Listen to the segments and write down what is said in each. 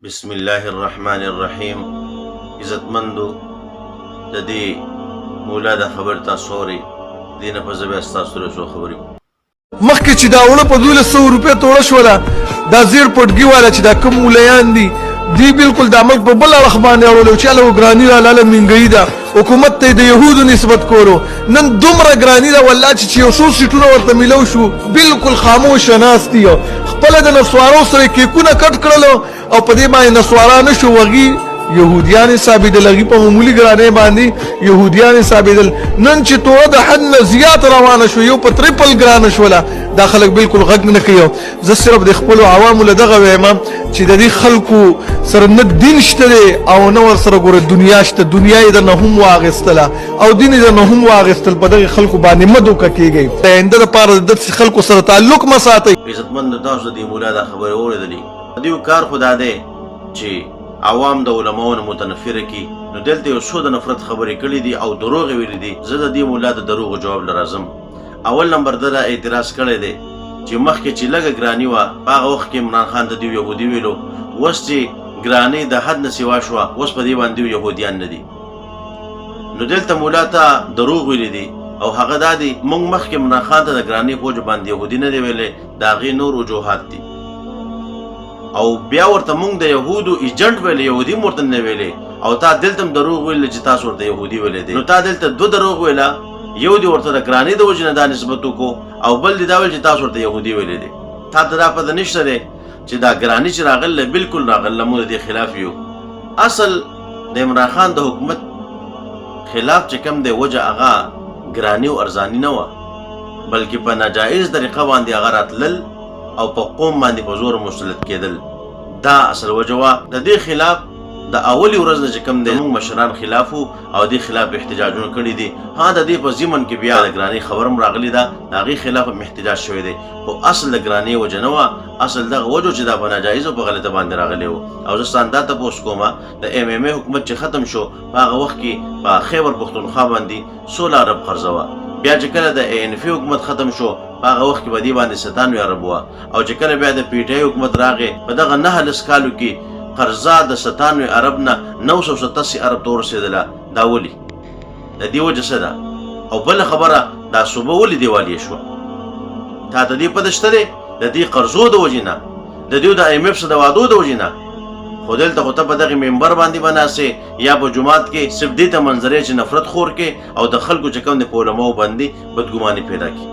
بسم الله الرحمن الرحیم. عزتمندو د دې مولا د خبر تاسو اورئ، دې نه په زه بیا ستاسو سره څو خبرې کوم. مخکې چې دا وړه په 1200 روپۍ توړه شوله، دا زیر پټګي والا چې دا کوم مولیان دي دی بالکل د عمل په بل اړخ باندې اړولو چې هله ګراني را لاله مهنګایي ده. حکومت ته یې د یهودو نسبت کولو، نن دومره ګراني ده والله چې یو څو سیټونه ورته میلو شو بالکل خاموشه ناست دي. خپله د نسوارو سره یې کیکونه کټ کړلو او په دې باندې نسوارا نه شو وغي يهوديان ثابتل هغې په معمولي ګرانۍ باندې يهوديان ثابتل. نن چې توړه د حد نه زیات روانه شو، یو په تریپل ګرانه شوله، دا خلک بالکل غږ نه کوي. زه صرف د خپلو عوامو له دغه وایم چې د دې خلکو سره نه دین شته دی او نه ورسره ګوره دنیا شته. دنیا یې درنه هم واخیستله او دین یې درنه هم واخیستل. په دغې خلکو باندې مه دوکه کېږئ. د آینده دپاره د داسې خلکو سره تعلق مه ساتئ. عزتمندو تاسو د دې مولا دا خبرې اورېدلې، د دې کار خو دا دی چې عوام د علماو نه متنفره کړي. نو دلته یو څو د نفرت خبرې کړي دي او دروغ یې ویلي دي. زه د دې مولا د دروغو جواب له راځم. اول نمبر ده دا اعتراض کړی دی چې مخکې چې لږه ګراني وه په هغه وخت کې عمران خان د دوی یهودي ویلو، اوس چې ګرانۍ د حد نه سوا شوه اوس په دې باندې یهودیان نه دي. نو دلته مولا ته دروغ ویلي دي او هغه دا دی موږ مخکې عمران خان ته د ګرانۍ په وجه باندې یهودي نه دی ویلی، د هغې نور وجوهات دي. او بیا ورته موږ د یهودو ایجنټ ویلی، یهودي هم ورته نه ویلی. او تا دلته هم دروغ ویلی چې تاسو ورته یهودي ویلی دی. نو تا دلته دوه دروغ ویله، یو دې ورته د ګرانۍ د وجې نه دا نسبت وکړو او بل دې دا ویل چې تاسو ورته یهودي ویلی دی. تا ته دا پته نشته دی چې دا ګراني چې راغله بالکل راغله موږ د دې خلاف یو. اصل د عمران خان د حکومت خلاف چې کوم دی وجه هغه ګراني او ارزاني نه وه، بلکې په ناجایز طریقه باندې هغه راتلل او په قوم باندې په زور مسلط کېدل. دا اصل وجه وه. د دې خلاف د اولې ورځ نه چې کوم دی موږ مشران خلاف وو او دې خلاف احتجاجونه کړي دي. ها د دې په ضمن کې بیا د ګرانۍ خبر هم راغلی ده، د هغې خلاف هم احتجاج شوی دی. خو اصل د ګرانۍ وجه نه وه، اصل دغه وجه چې دا په ناجایزو په غلطه باندې راغلی و. او زه ستان دا تپوس کومه د MMA حکومت چې ختم شو په هغه وخت کې په خیبر پښتونخوا باندې 16 ارب قرضه وه. بیا چې کله د ANC حکومت ختم شو په هغه وخت کې په دې باندې 97 ارب وه. او چې کله بیا د PTI حکومت راغی په دغه 9 کالو کې قرضه د 97 ارب نه 987 ارب ته ورسېدله. دا ولې؟ د دې وجه څه ده؟ او بله خبره دا صوبه ولې دیوالیه شوه؟ تا ته دې پته شته دی؟ د دې قرضو د وجې نه، د دې د IMF سره د وعدو د وجې نه. خو دلته خو ته په دغې ممبر باندې به ناستې یا په جومات کې صرف دې ته منظرې چې نفرت خور کې او د خلکو چې کوم دی په علماو باندې بدګماني پیدا کړي.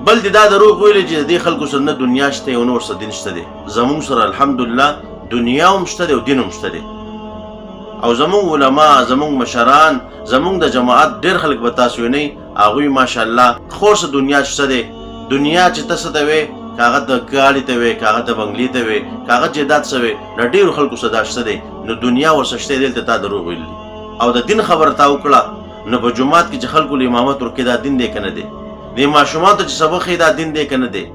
بل دې دا دروغ ویلي چې د دې خلکو سره نه دنیا شته او نور څه دین شته دی. زمونږ سره الحمدلله دنیا هم شته دی او دین هم شته دی. او زمونږ علما، زمونږ مشران، زمونږ د جماعت ډېر خلک به تاسو وینئ هغوی ماشاءالله خور څه دنیا شته دی. دنیا چې ته څه ته وې، که هغه ته ګاډي ته وې، که هغه ته بنګلې ته وې، که هغه جایداد څه وې، د ډېرو خلکو څه دا شته دی. نو دنیا ورڅه شته دلته تا دروغ ویلي. او د دین خبره تا وکړه نو په جومات کې چې خلکو له امامت ورکوي دا دین دی که نه دی؟ د ماشومانو ته چې سبق ښیي دا دین دی که نه دی؟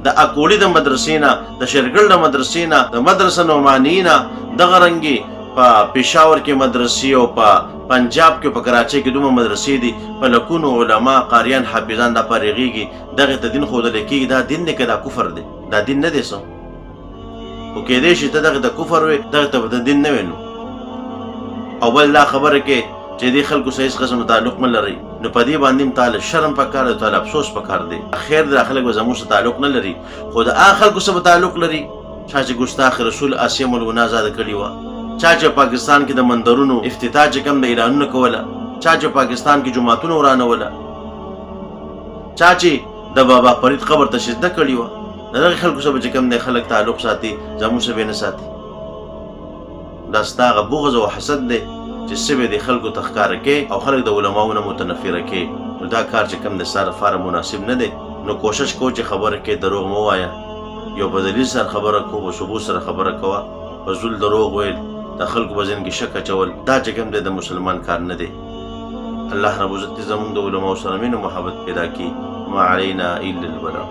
د اکوړي د مدرسې نه، د شیرګل د مدرسې نه، د مدرسه نعماني نه، دغه رنګې په پېښور کې مدرسې او په پنجاب کې په کراچۍ کې دومره مدرسې دي، په لکونو علما قاریان حافظان دا فارغېږي. دغې ته دین ښودلی کېږي. دا دین دی که دا کفر دی؟ دا دین نه دی څه؟ خو کېدی شي ته دغې ته کفر وې، دغې ته به د دین نه وې. نو او بل دا خبره کې چې دې خلکو سره هېڅ قسم تعلق مه لرئ، نو په دې باندې هم تاله شرم پکار دی، تاله افسوس پکار دی. خیر دا خلک به زموږ سره تعلق نه لري، خو د هغه خلکو سره به تعلق لري چا چې ګستاخ رسول آسیه مولونا ازاده کړې وه، چا چې پاکستان کې د مندرونو افتتاح چې کوم د اعلانونه کوله، چا چې پاکستان کې جوماتونه ورانوله، چا چې د بابا فرید قبر ته سجده کړې وه. د دغې خلکو سره به چې کوم دی خلک تعلق ساتي، زموږ سره به نه ساتي. دا ستا هغه بغض او حسد دی چې څه به دې خلکو ته ښکاره کې او خلک د علماو نه متنفره کې. نو دا کار چې کوم دی ستا لپاره مناسب نه دی. نو کوشش کوه چې خبره کې دروغ مه ووایه. یو په دلیل سره خبره کوه، په ثبوت سره خبره کوه. په زول دروغ ویل، د خلکو په ذهن کې شک اچول، دا چې کوم دی د مسلمان کار نه دی. الله رب العزت زمونږ د علماو سره مینه محبت پیدا کړي. ما علینا الا البلاغ.